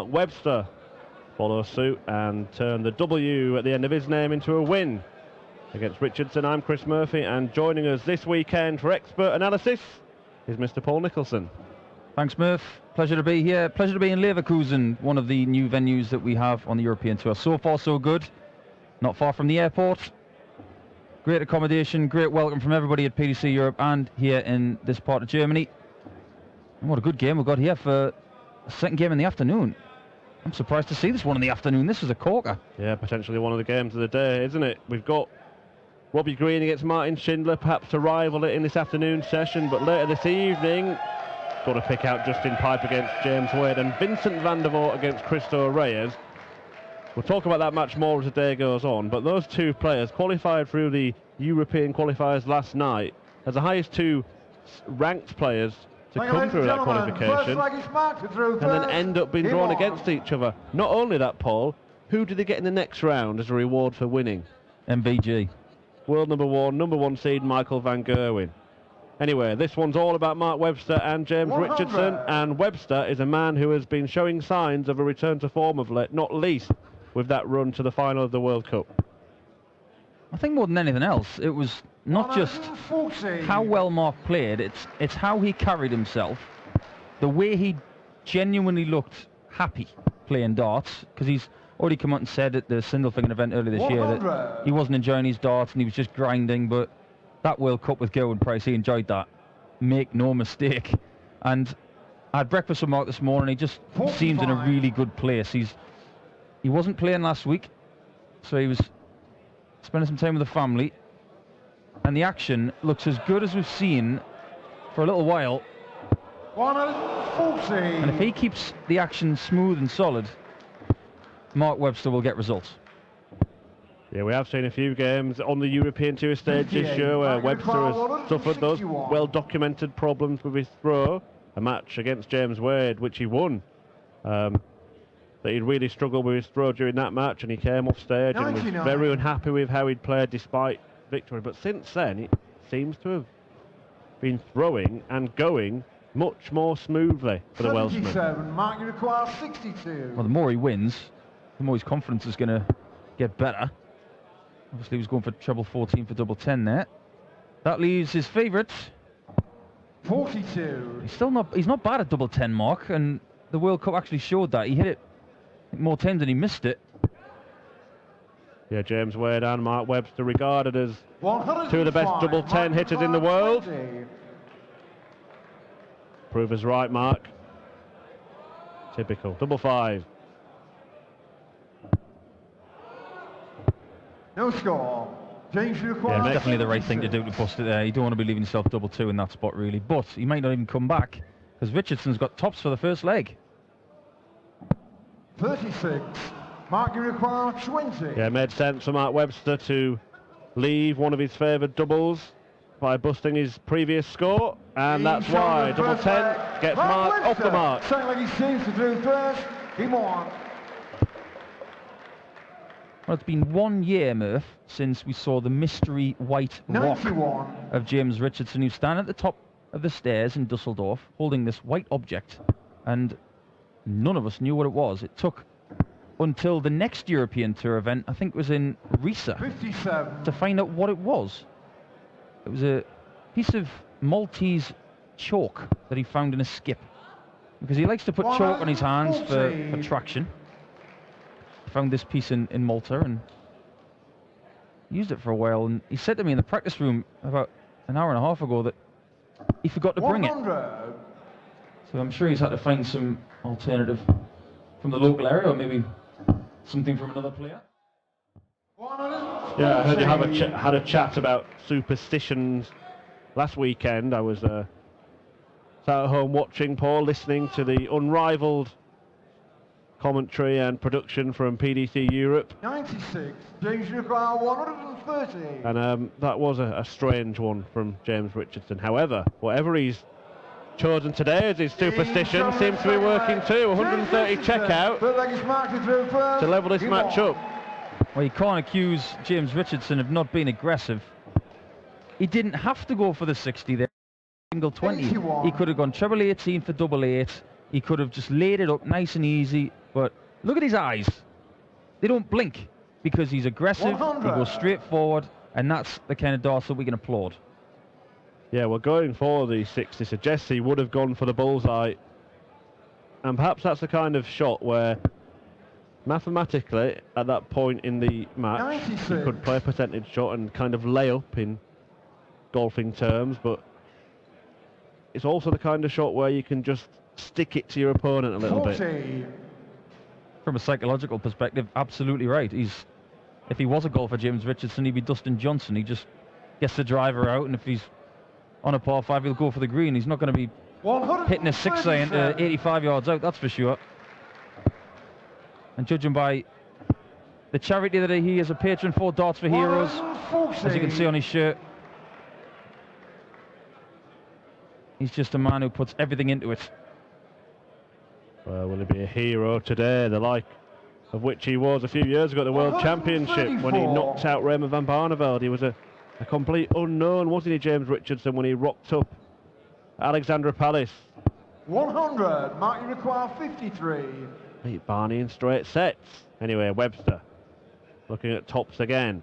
Webster follow suit and turn the W at the end of his name into a win against Richardson. I'm Chris Murphy, and joining us this weekend for expert analysis is Mr. Paul Nicholson. Thanks, Murph. Pleasure to be here. Pleasure to be in Leverkusen, one of the new venues that we have on the European Tour. So far, so good. Not far from the airport. Great accommodation, great welcome from everybody at PDC Europe and here in this part of Germany. And what a good game we've got here for a second game in the afternoon. I'm surprised to see this one in the afternoon. This is a corker. Yeah, potentially one of the games of the day, isn't it? We've got Robbie Green against Martin Schindler, perhaps to rival it in this afternoon session, but later this evening, got to pick out Justin Pipe against James Wade and Vincent van der Voort against Christo Reyes. We'll talk about that much more as the day goes on, but those two players qualified through the European qualifiers last night as the highest two ranked players to come through that qualification, and then end up being drawn against each other. Not only that, Paul, who did they get in the next round as a reward for winning? MVG. World number one seed Michael van Gerwen. Anyway, this one's all about Mark Webster and James 100. Richardson, and Webster is a man who has been showing signs of a return to form of late, not least with that run to the final of the World Cup. I think more than anything else, it was not just 140. how well Mark played, it's how he carried himself, the way he genuinely looked happy playing darts, because he's already come out and said at the Sindelfingen event earlier this year 100. that he wasn't enjoying his darts and he was just grinding, but that World Cup with Gerwin Price, he enjoyed that. Make no mistake. And I had breakfast with Mark this morning. He just 45. seems in a really good place. He wasn't playing last week, so he was spending some time with the family. And the action looks as good as we've seen for a little while. 140. And if he keeps the action smooth and solid, Mark Webster will get results. Yeah, we have seen a few games on the European Tour stage this year where Webster has suffered those well-documented problems with his throw. A match against James Wade, which he won. That he'd really struggled with his throw during that match, and he came off stage and was very unhappy with how he'd played despite victory. But since then, it seems to have been throwing and going much more smoothly for the Welshman. 77. Mark, you require 62. Well, the more he wins, the more his confidence is going to get better. Obviously, he was going for treble 14 for double 10 there. That leaves his favourite. 42. He's not bad at double 10, Mark, and the World Cup actually showed that. He hit it more times than he missed it. Yeah, James Wade and Mark Webster regarded as 105. two of the best double 10 hitters in the world. 20. Prove us right, Mark. Typical. Double 5. No score. James, you require It's definitely the right 62. thing to do to bust it there. You don't want to be leaving yourself double 2 in that spot, really. But he might not even come back, because Richardson's got tops for the first leg. 36. Mark, you require 20. Yeah, it made sense for Mark Webster to leave one of his favoured doubles by busting his previous score, and that's why double 10 gets Mark off the mark. Something like he seems to do first. He won. Well, it's been 1 year, Murph, since we saw the mystery white rock 91. of James Richardson, who's standing at the top of the stairs in Dusseldorf, holding this white object, and none of us knew what it was. It took until the next European Tour event, I think it was in Riesa, 57. to find out what it was. It was a piece of Maltese chalk that he found in a skip, because he likes to put chalk on his hands for traction. He found this piece in Malta and used it for a while, and he said to me in the practice room about an hour and a half ago that he forgot to bring it. 100. So I'm sure he's had to find some alternative from the local area, or maybe something from another player. 140. Yeah, I heard you had a chat about superstitions last weekend. I was sat at home watching, Paul, listening to the unrivaled commentary and production from PDC Europe. 96. James, you require 130. And that was a strange one from James Richardson. However, whatever he's chosen today as his superstition seems to be working too. 130 checkout to level this match up. Well, you can't accuse James Richardson of not being aggressive. He didn't have to go for the 60 there. Single 20. 81. He could have gone treble 18 for double 8. He could have just laid it up nice and easy, But look at his eyes. They don't blink because he's aggressive, 100. he goes straight forward, and that's the kind of dart that we can applaud. Yeah, well, going for the 60 suggests he would have gone for the bullseye. And perhaps that's the kind of shot where, mathematically, at that point in the match, 96. you could play a percentage shot and kind of lay up in golfing terms, but it's also the kind of shot where you can just stick it to your opponent a little bit. 40. From a psychological perspective, absolutely right. If he was a golfer, James Richardson, he'd be Dustin Johnson. He just gets the driver out, and if he's on a par 5, he'll go for the green. He's not going to be hitting a 6 iron to 85 yards out, that's for sure. And judging by the charity that he is a patron for, Darts for Heroes, 140. as you can see on his shirt, he's just a man who puts everything into it. Well, will he be a hero today, the like of which he was a few years ago at the World Championship when he 134. knocked out Raymond van Barneveld? He was a complete unknown, wasn't he, James Richardson, when he rocked up Alexandra Palace? 100. Mark, you require 53. Beat Barney in straight sets. Anyway, Webster looking at tops again.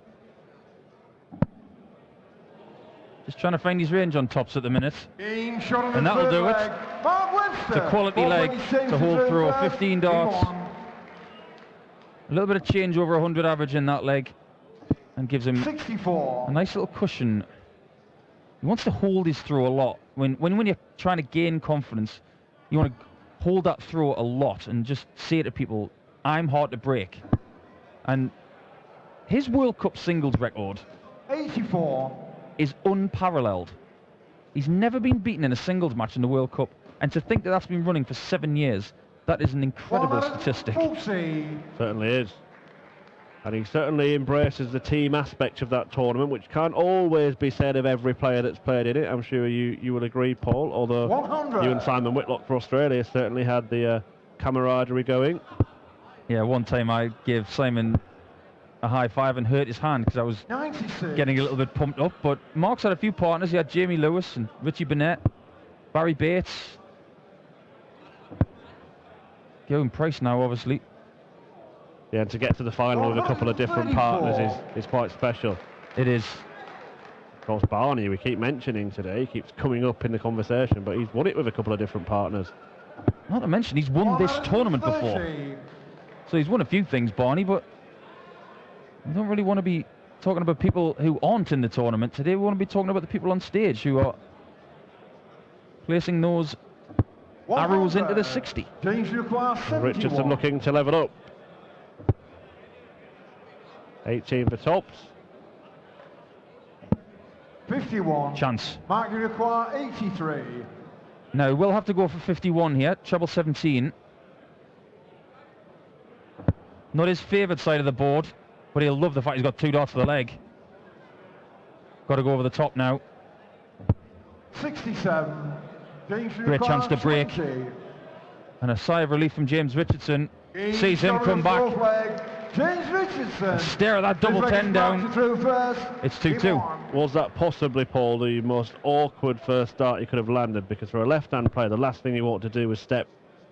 Just trying to find his range on tops at the minute. In shot on And the that'll third do it. leg. Mark Webster. It's a quality leg to hold through 15 darts. A little bit of change over 100 average in that leg, and gives him 64. a nice little cushion. He wants to hold his throw a lot. When you're trying to gain confidence, you want to hold that throw a lot and just say to people, I'm hard to break. And his World Cup singles record 84. is unparalleled. He's never been beaten in a singles match in the World Cup. And to think that that's been running for 7 years, that is an incredible statistic. 40. Certainly is. And he certainly embraces the team aspect of that tournament, which can't always be said of every player that's played in it. I'm sure you will agree, Paul, although 100. you and Simon Whitlock for Australia certainly had the camaraderie going. Yeah, one time I gave Simon a high five and hurt his hand because I was 96. getting a little bit pumped up. But Mark's had a few partners. He had Jamie Lewis and Richie Burnett, Barry Bates, Gavin Price now, obviously. Yeah, and to get to the final with a couple of different partners is quite special. It is. Of course, Barney, we keep mentioning today, he keeps coming up in the conversation, but he's won it with a couple of different partners. Not to mention, he's won this tournament before. 130. So he's won a few things, Barney, but we don't really want to be talking about people who aren't in the tournament today. We want to be talking about the people on stage who are placing those arrows into the 60. James requires 71. Richardson looking to level up. 18 for tops. 51. Chance. Mark, you require 83. Now, we'll have to go for 51 here, treble 17. Not his favourite side of the board, but he'll love the fact he's got 2 darts for the leg. Got to go over the top now. 67. James Great chance to break. 20. And a sigh of relief from James Richardson. In Sees him shot come on the back. fourth leg. James Richardson. Stare at that double He's 10 ready to down. bounce it through first. It's 2-2. Game on. Was that possibly, Paul, the most awkward first start he could have landed? Because for a left-hand player, the last thing you want to do is step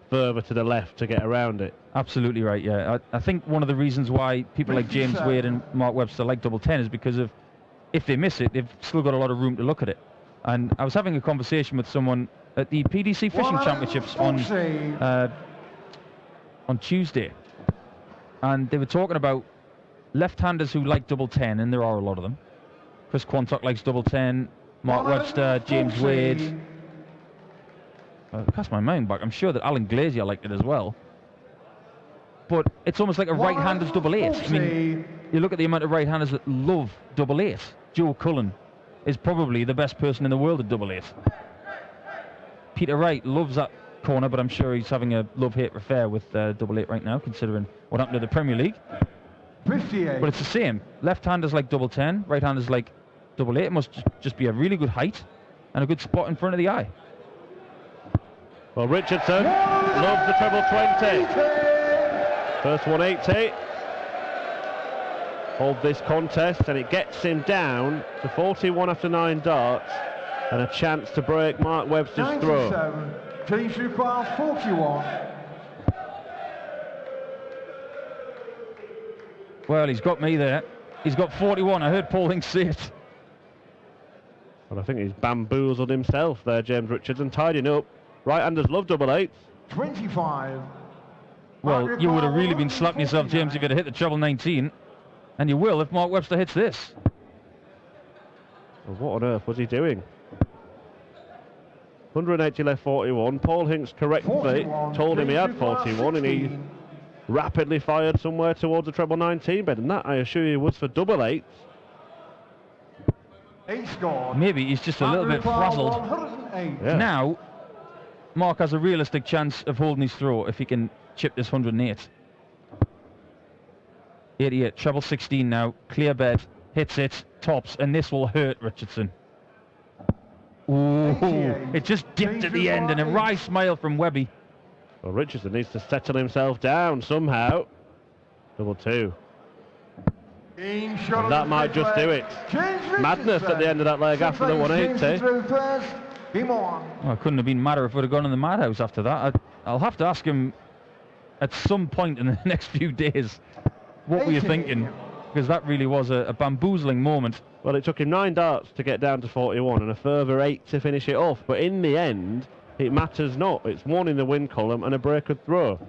further to the left to get around it. Absolutely right, yeah. I think one of the reasons why people like James 57. Wade and Mark Webster like double 10 is because of, if they miss it, they've still got a lot of room to look at it. And I was having a conversation with someone at the PDC Fishing Championships on 140. Tuesday, and they were talking about left-handers who like double 10, and there are a lot of them. Chris Quantock likes double 10, Mark Webster, James 140. Wade. Cast my mind back, I'm sure that Alan Glazier liked it as well. But it's almost like a right-hander's double 8. I mean, you look at the amount of right-handers that love double 8. Joe Cullen is probably the best person in the world at double 8. Peter Wright loves that corner, but I'm sure he's having a love-hate affair with double 8 right now, considering what happened to the Premier League. 58. But it's the same. Left-handers like double 10, right-handers like double 8. It must just be a really good height and a good spot in front of the eye. Well, Richardson loves the treble 20. First 180 of this contest, and it gets him down to 41 after 9 darts and a chance to break Mark Webster's throw. 97. James requires 41. Well, he's got me there. He's got 41. I heard Paul Hinks say it. Well, I think he's bamboozled himself there, James Richardson, tidying up. Right-handers love double eights. 25. Well, you would have really been slapping yourself, James, if you'd have hit the treble 19. And you will if Mark Webster hits this. Well, what on earth was he doing? 180 left 41. Paul Hinks correctly told him he had 41 and he rapidly fired somewhere towards the treble 19 bed, and that I assure you was for double eights. Maybe he's just a little bit frazzled. Yeah. Now, Mark has a realistic chance of holding his throw if he can chip this 108. 88, treble 16 now, clear bed, hits it, tops, and this will hurt Richardson. Ooh, it just dipped at the end, and a wry smile from Webby. Well, Richardson needs to settle himself down somehow. Double two. And that might just do it. Madness at the end of that leg after the 180. Well, it couldn't have been madder if it would have gone in the madhouse after that. I'll have to ask him at some point in the next few days, what were you thinking? Because that really was a bamboozling moment. Well, it took him 9 darts to get down to 41 and a further 8 to finish it off. But in the end, it matters not. It's 1 in the win column and a breakered throw.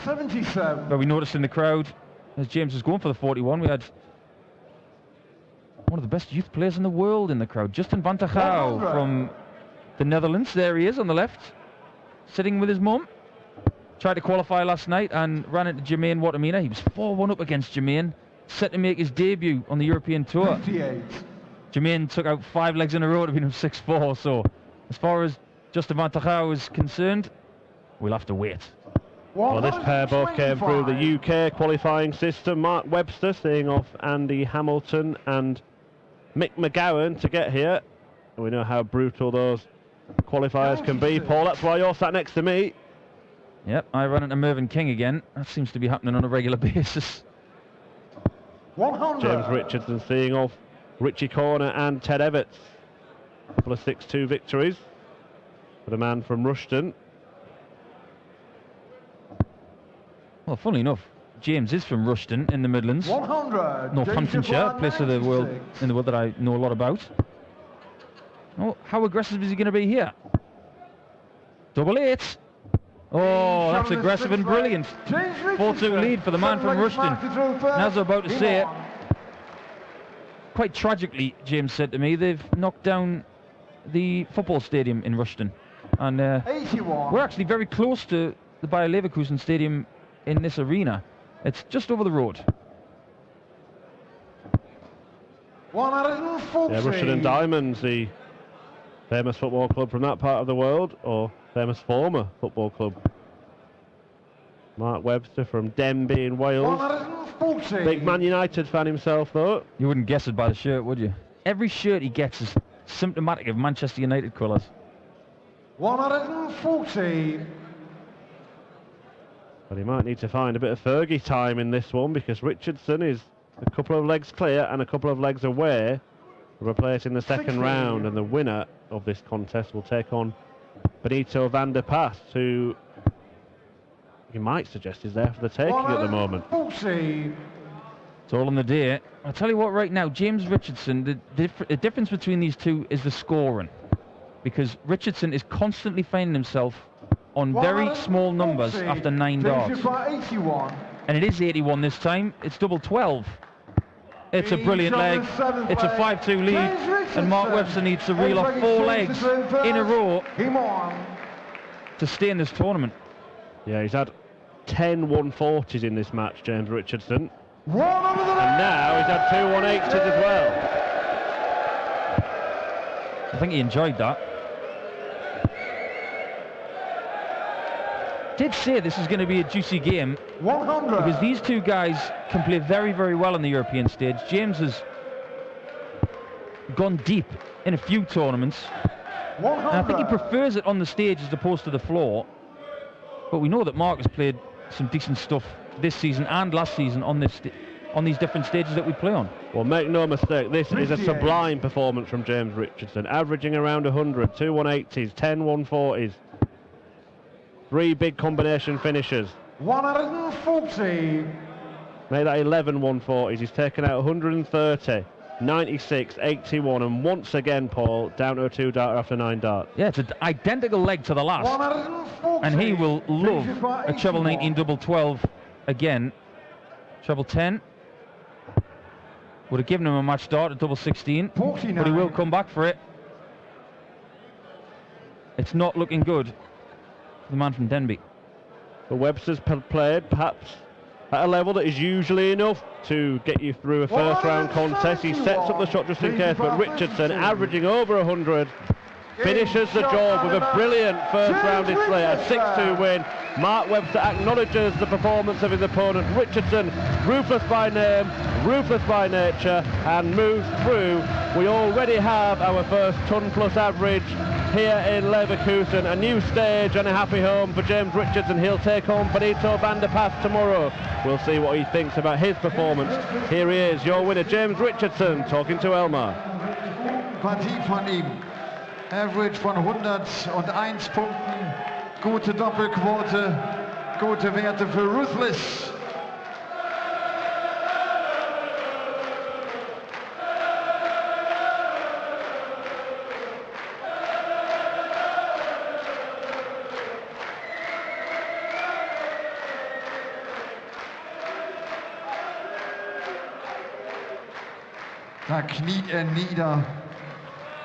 77. But we noticed in the crowd, as James was going for the 41, we had one of the best youth players in the world in the crowd, Justin van der Gouw from the Netherlands. There he is on the left, sitting with his mum. Tried to qualify last night and ran into Jermaine Watamina. He was 4-1 up against Jermaine, set to make his debut on the European Tour. 58. Jermaine took out 5 legs in a row to beat him 6-4, so as far as Justin van der Gouw is concerned, we'll have to wait. Well, this pair both came through the UK qualifying system. Mark Webster seeing off Andy Hamilton and Mick McGowan to get here. We know how brutal those qualifiers can be. Paul, that's why you're sat next to me. Yep, I run into Mervyn King again. That seems to be happening on a regular basis. 100. James Richardson seeing off Richie Corner and Ted Everts. A couple of 6-2 victories for the man from Rushden. Well, funnily enough, James is from Rushden in the Midlands. 100. Northamptonshire, a place of the world in the world that I know a lot about. Oh, how aggressive is he going to be here? Double eight. Oh, that's aggressive and brilliant. 4-2 lead for the man from Rushden. And as I'm about to say it, quite tragically, James said to me, they've knocked down the football stadium in Rushden. And we're actually very close to the Bayer Leverkusen stadium in this arena. It's just over the road. 140. Yeah, Rushden and Diamonds, the famous football club from that part of the world, or famous former football club. Mark Webster from Denbigh in Wales. 140. Big Man United fan himself, though. You wouldn't guess it by the shirt, would you? Every shirt he gets is symptomatic of Manchester United colours. 140. But he might need to find a bit of Fergie time in this one, because Richardson is a couple of legs clear and a couple of legs away from a place in the second round, and the winner of this contest will take on Benito van der Past, who you might suggest is there for the taking at the moment. 140. It's all on the day. I'll tell you what, right now, James Richardson, the difference between these two is the scoring. Because Richardson is constantly finding himself on very small numbers after 9 darts. 81. And it is 81 this time. It's double 12. It's a brilliant leg. It's a 5-2 lead. And Mark Webster needs to reel off 4 legs in a row to stay in this tournament. Yeah, he's had 10 140s in this match, James Richardson. And now he's had 2 180s as well. I think he enjoyed that. Did say this is going to be a juicy game 100. because these two guys can play very, very well on the European stage. James has gone deep in a few tournaments, 100. and I think he prefers it on the stage as opposed to the floor. But we know that Mark has played some decent stuff this season and last season on these different stages that we play on. Well, make no mistake, this is a sublime performance from James Richardson, averaging around 100, 2 180s, 10 140s. 3 big combination finishes. 140. Made that 11 140s. He's taken out 130, 96, 81, and once again, Paul, down to a 2-darter after 9 darts. Yeah, it's an identical leg to the last. 140. And he will love Finishes by a treble 81. 19, double 12 again. Treble 10. Would have given him a match start at double 16. 49. But he will come back for it. It's not looking good for the man from Denby. But Webster's played perhaps at a level that is usually enough to get you through a first round contest. He sets up the shot just in case, but Richardson, averaging over 100, finishes the job with a brilliant first round display, a 6-2 win. Mark Webster acknowledges the performance of his opponent. Richardson, ruthless by name, ruthless by nature, and moves through. We already have our first ton-plus average here in Leverkusen. A new stage and a happy home for James Richardson. He'll take on Benito van der Pass tomorrow. We'll see what he thinks about his performance. Here he is, your winner, James Richardson, talking to Elmar. Partie von ihm. Average von 101 Punkten. Gute Doppelquote. Gute Werte für Ruthless. Da kniet nieder,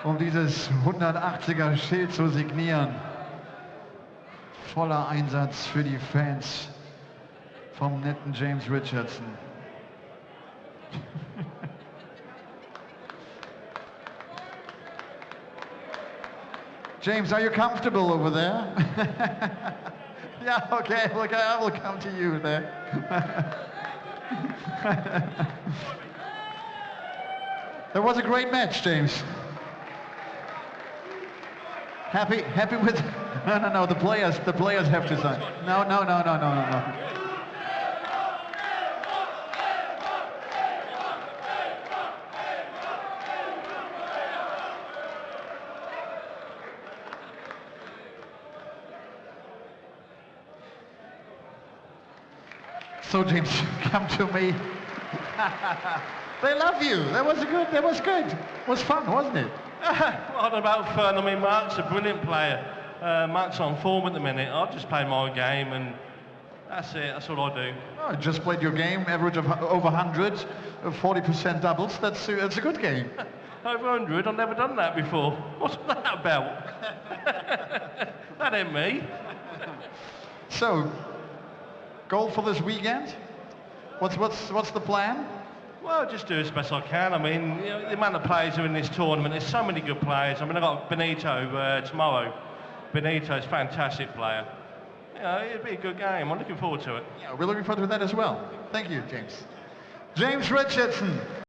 um dieses 180er Schild zu signieren. Voller Einsatz für die Fans vom netten James Richardson. James, are you comfortable over there? Yeah, okay, look, I will come to you there. That was a great match, James. Happy with? No. The players have to sign. No. So James, come to me. They love you. That was good. It was fun, wasn't it? What about fun? I mean, Mark's a brilliant player. Mark's on form at the minute. I'll just play my game and that's it. That's all I do. Oh, just played your game, average of over 100, 40% doubles. That's a good game. Over 100? I've never done that before. What's that about? That ain't me. So, goal for this weekend? What's the plan? Well, just do as best I can. I mean, you know, the amount of players who are in this tournament, there's so many good players. I mean, I've got Benito tomorrow. Benito's a fantastic player. You know, it'll be a good game. I'm looking forward to it. Yeah, we're looking forward to that as well. Thank you, James. James Richardson.